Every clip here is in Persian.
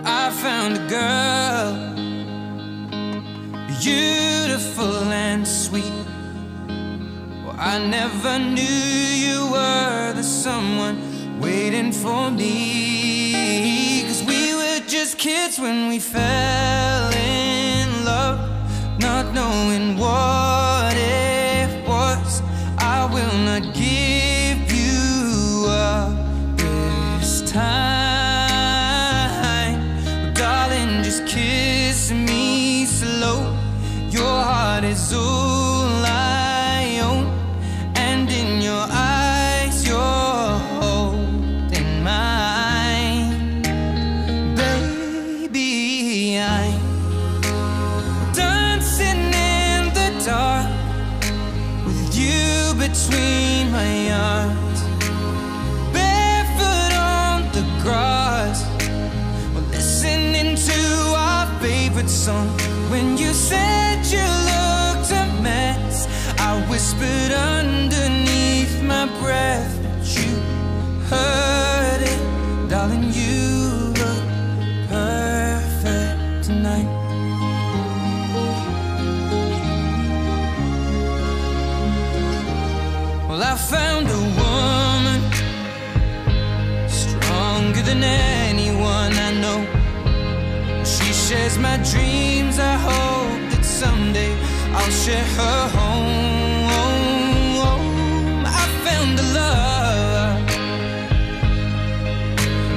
I found a girl, beautiful and sweet. Well, I never knew you were the someone waiting for me. 'Cause we were just kids when we fell in love, not knowing what it was. I will not give you up this time, darling, just kiss me slow. Your heart is all I own, and in your eyes you're holding mine. Baby, I'm dancing in the dark with you between my arms, barefoot on the grass, we're listening to our favorite song. When you said you looked a mess, I whispered underneath my breath, but you heard it. Darling, you look perfect tonight. Well, I found a woman stronger than anyone I know. She shares my dreams. I hope that someday I'll share her home. I found a love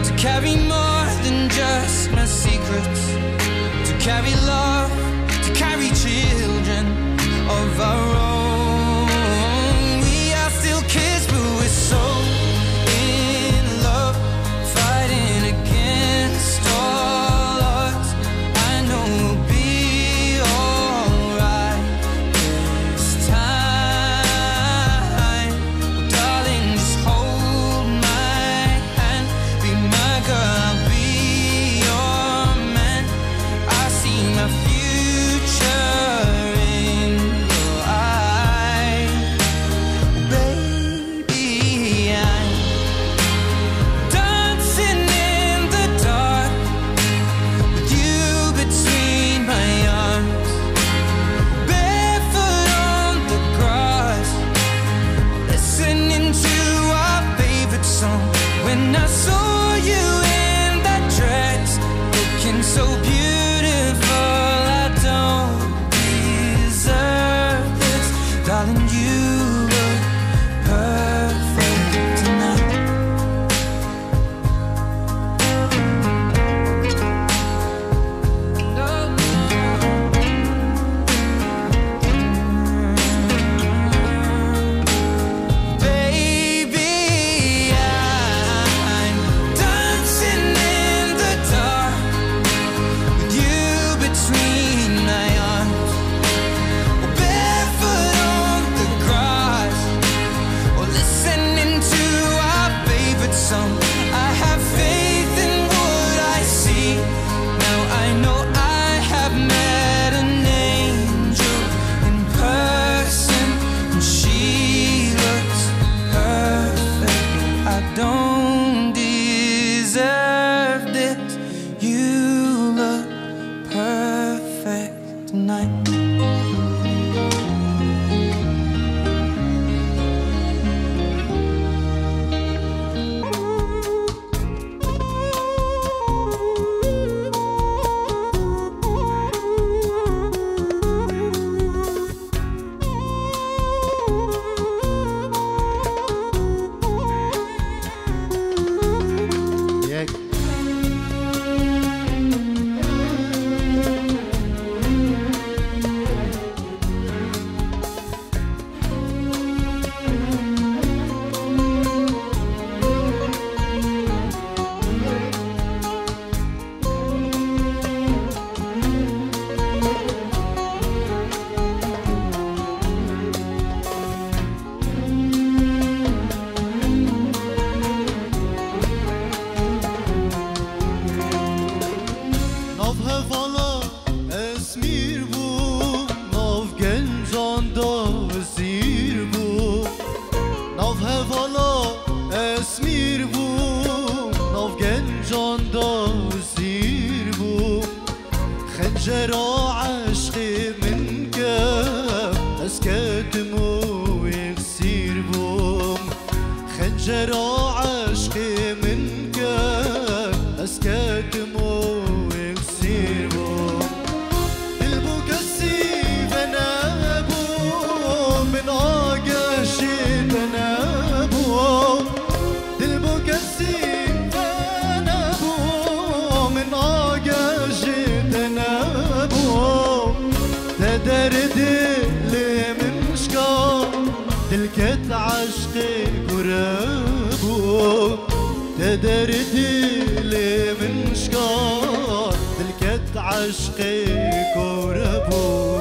to carry more than just my secrets, to carry love, to carry children of our own. We are still kids, but we're so in love, fighting against all odds. I know we'll be alright this time. Well, darling, just hold my hand, be my girl, I'll be your man. I see my future in your eyes. خنجر عشقي منك اسكتم ويغسير بوم خنجر عشقي منك اسكتم ويغسير بوم قلبك السيف انا بوم من عقاشي انا بوم قلبك السيف انا بوم من عقاشي انا بوم تدردي لي من شكا دلكت عشقي قرابو تدردي لي من شكا دلكت عشقي قرابو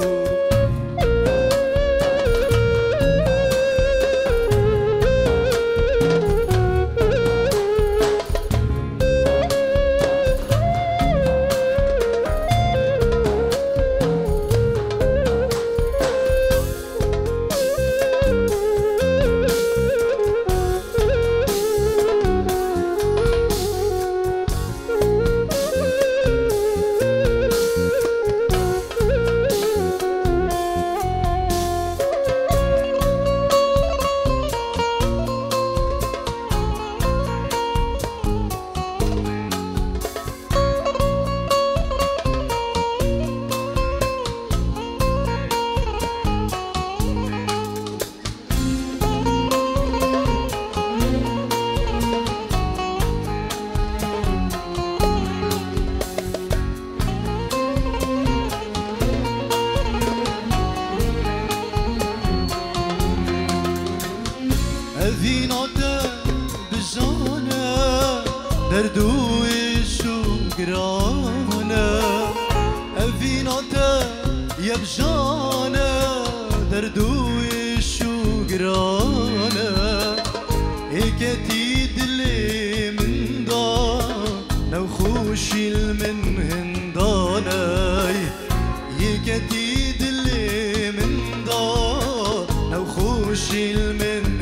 أذيناتا بجانا دردوش وقرانا أذيناتا يا بجانا دردوش وقرانا هيكتي دلي من دانا وخوشي المن هندانا هيكتي دلي من دانا وخوشي المن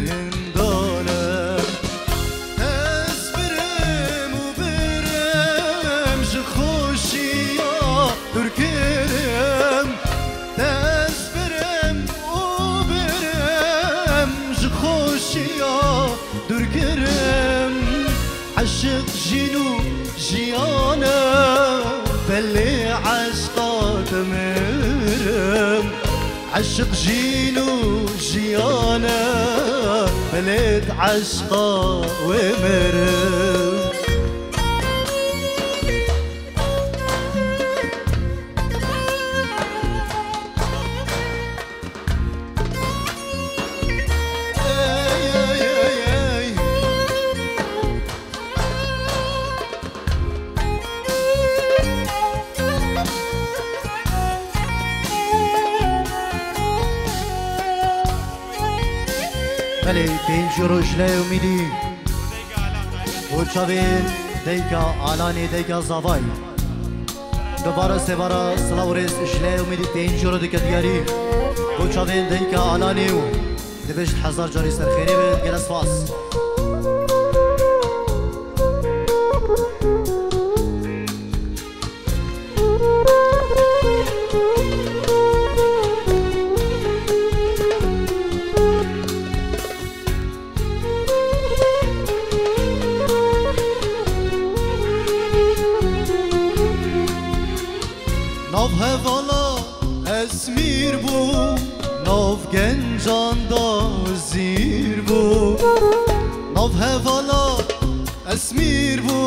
عشق جينو جيانا بلي عشقا تمرم عشق جينو جيانا بلي عشقا ومرم بله پینجورو جلای امیدی وچاوین دیکا آلانی دیکا زاوای دوباره سوارا سلاورس جلای امیدی پینجورو دیکا دیاری وچاوین دیکا آلانی و دوشت هزار جاری سرخیری به گلس فاس ناف هوالا اسمیر بو ناف گنجان دا زیر بو ناف هوالا اسمیر بو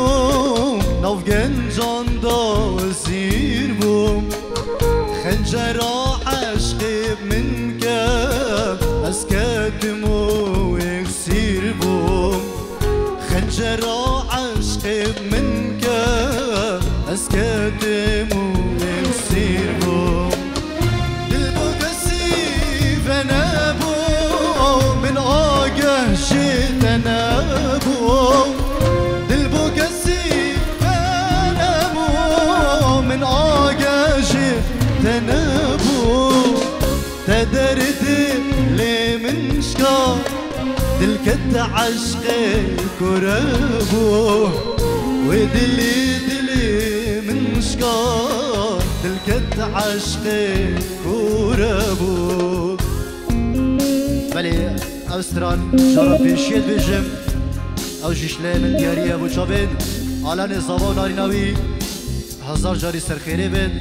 ناف گنجان دا زیر بو خنجر عشقی من کب اسکتم و اکسیر بو خنجر عشقی من کب اسکتم و اکسیر بو دلبو کسی فنبو من آگه شدنبو دلبو کسی فنبو من آگه شدنبو تدردي لي من شكا دلكت عشقي كربو ودلي دلي من شكا دلكت عشق كوربو بلي أوسترال شرف بيشيد بجم أو جيشلي من دياري أبو شابين على نظام ناري ناوي هزار جاري سرخيري بين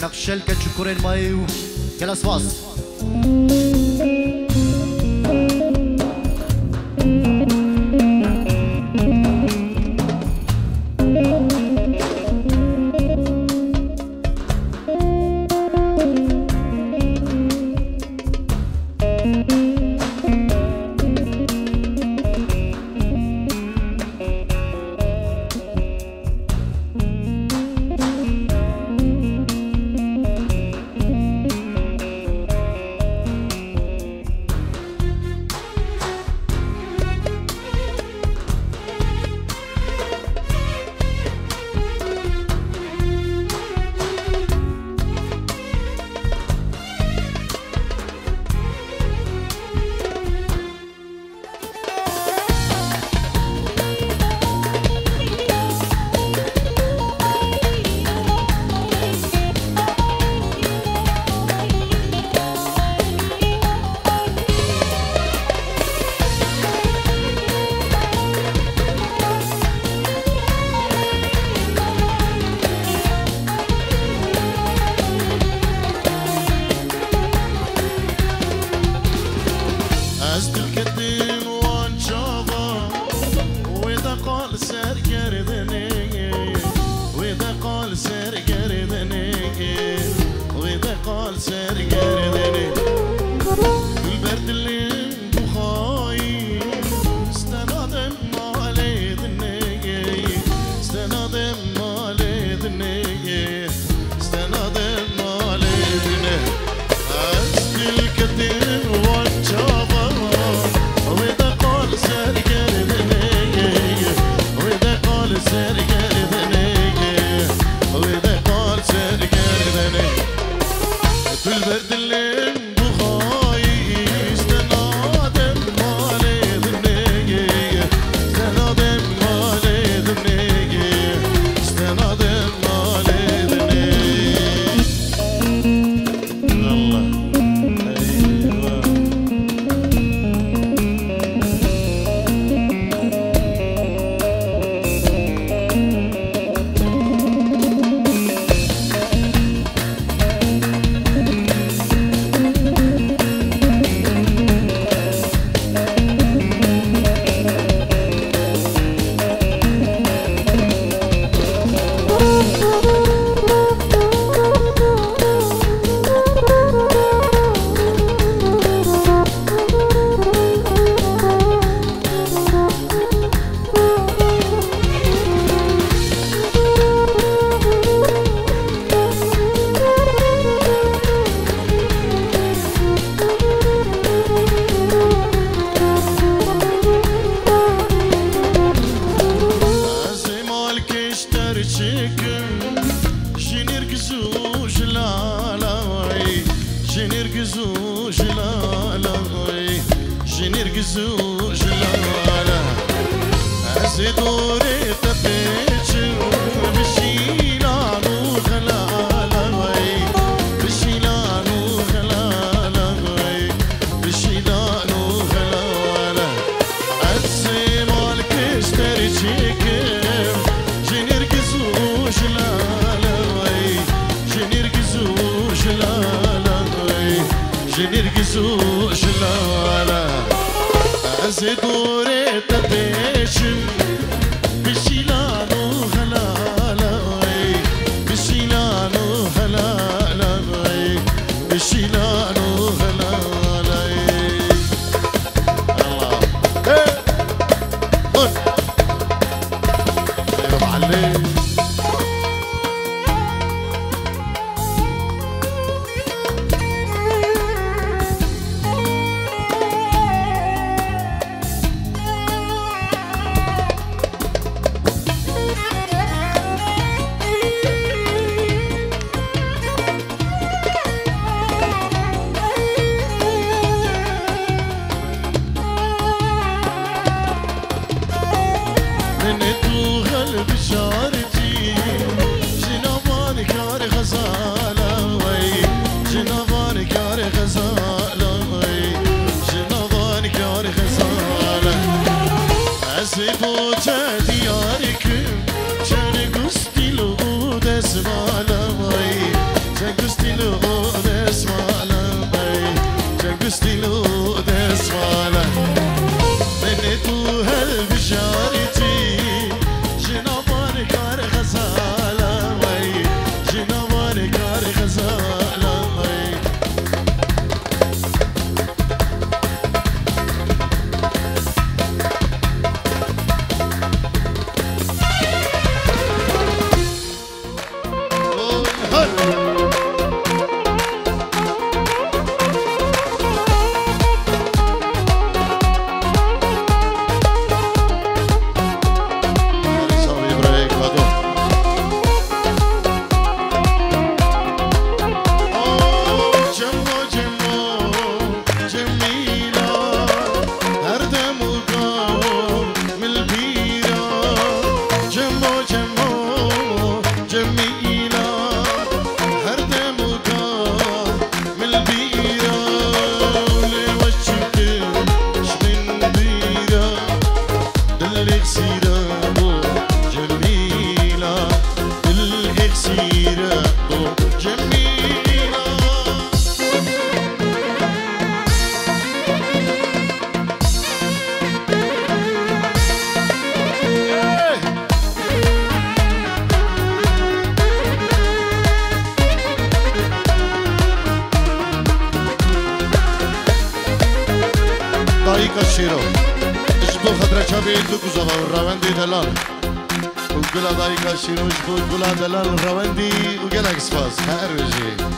نقشل كتشكورين مايو كلاس فاس Azedore tabeshim bishilano جميلة هردم وكان من البيرة ولوجهك شمن بيرة دلي خسيرة جميلة دلي خسيرة جميلة شیرو اشبو خدره چابی دو گزاوا و روندی دلال و گلا دایکا شیرو اشبو گلا دلال روندی و گلک سپاس هر وجی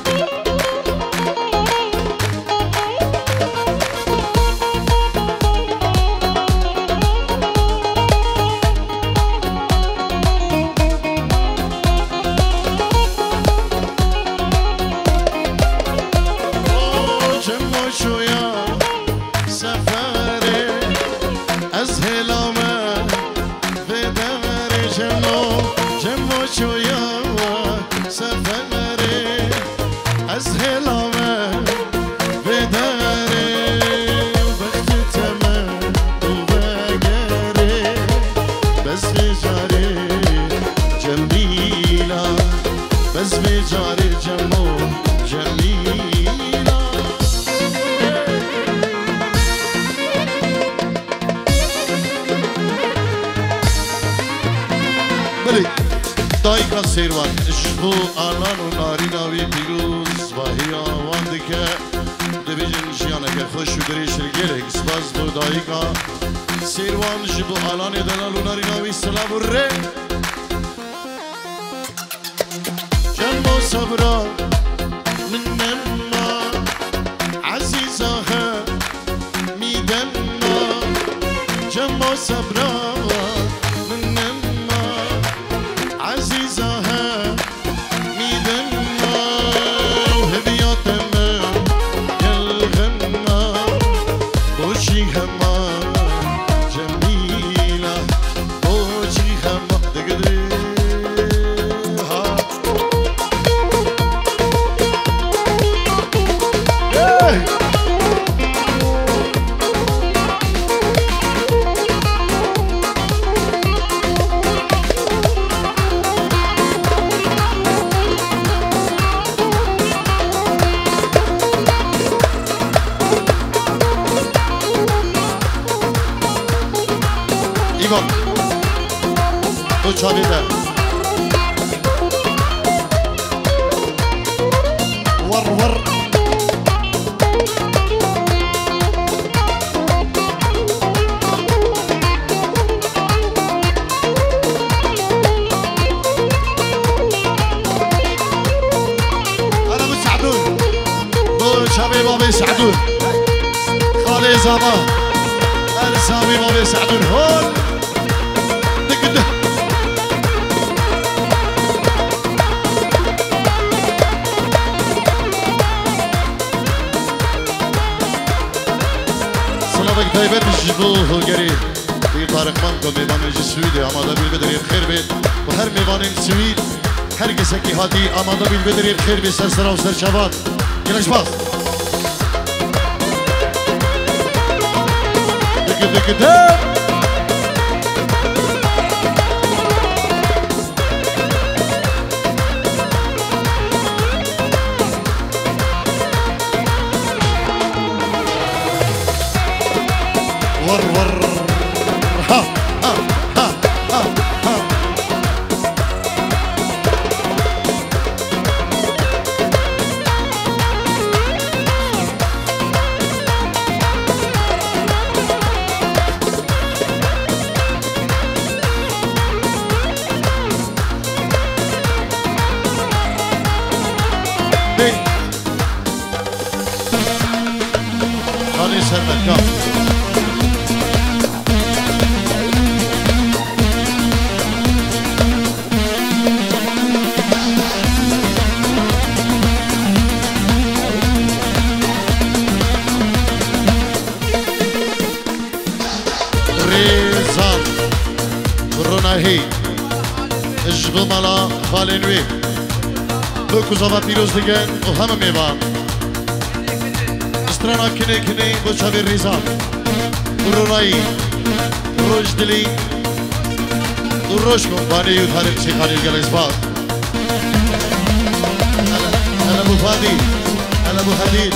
دایکا سیروان اشبو آلان و ناری ناوی پیروز و هیاوان دکه دویجن جیانه که خوش و دریش الگیرک سپاس بو دایکا سیروان اشبو آلان دلال و ناری ناوی سلام و ره جمع صبرا من نما عزیزا میدنا جمع صبرا ایوان تو چالیده ور ور انا بسعدون بو شابي بابي سعدون خالي زمان السامي بابي سعدون هون سلامك طيبات الجبوه القريب في طارق مانكو ميوان السويدي امادا بالبدري بخير بيت وهر ميوان السويد هر قسكي هاتي امادا بالبدري بخير بيت سرسرا وسر شباب يلاش باص دك دك دك ور ور ها ها ها ها ها مالنوی بکو زوا پیروز دیگه و همه میبان استرانا کنه کنه با چاوی ریزان رونایی روش دلی روش کن بانه یو تاریخ سی خالیل گل ازباد انا ابو فادي انا ابو هديل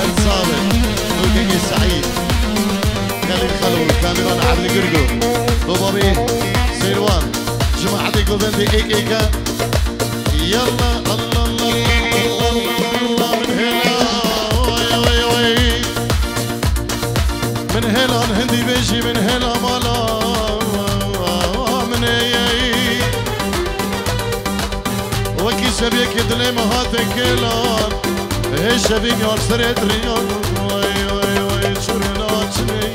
الصابر وكيني السعيد خلي الخلو كاميران عبد القرقو وبابي سيروان جماعتي كوفنتي ايك ايكا يلا الله الله الله من هنا وي وي من هنا هندي بيجي من هنا مالا من هي وكي شبيك دلي مهاتي كيلان هي شبيك يار سريت ريان وي وي وي شورنا تشني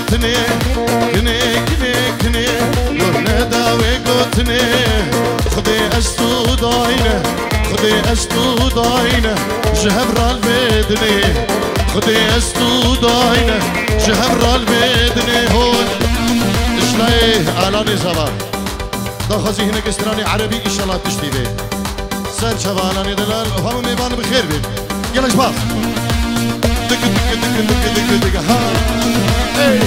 كني كني كني كني لورنا داوي قوتني خدي أشتو داينة خدي أشتو داينة جهبر البدني خدي أشتو داينة جهبر البدني هون إشلاي علاني زبا داخزي هناك استراني عربي إن شاء الله تشتي بيه سر شبالاني دلال وفهموا ميبان بخير بيه يلا شباب دك دك دك دك دك دك ها اي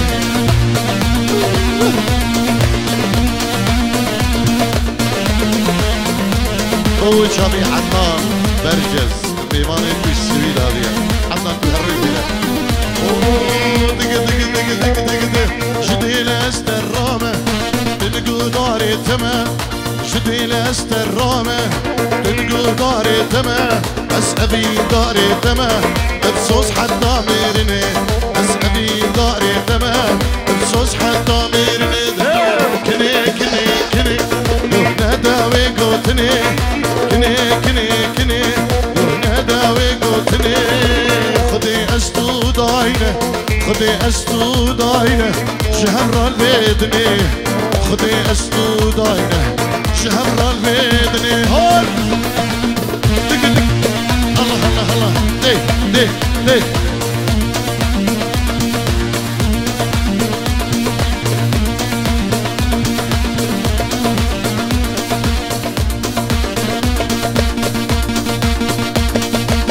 هو شامي عدنان برجز بيماني في السويد هذه عدنان بيهرج بنا دق دق دق دق دق دق جدي لاسترامه تلقوا داري تمام جدي لاسترامه تلقوا داري تمام بس ابي داري تمام بصوص حتى ميرني بس ابي داري تمام بصوص حتى ميرني كني كني كني لهنا داوي قوتني كني كني كني لهنا داوي قوتني خدي اشتو داينه خدي اشتو داينه شهر البيدني خدي اشتو داينه شهر البيدني هون دق دق الله الله الله دي دي دي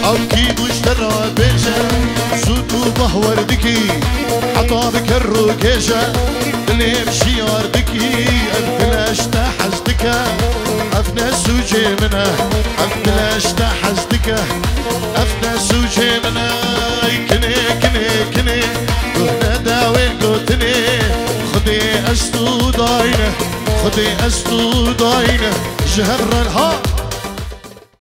أوكي مشترى بيشة سوتو بهور دكي عطابك الروكيشة اللي يمشي ياردكي أفلاش تحزدكا أفنا سوجي منها أفلاش تحزدكا أفنا سوجي منها كني كني كني هنا داوي قوتني خدي أشتو داينة خدي أشتو داينة جهر الها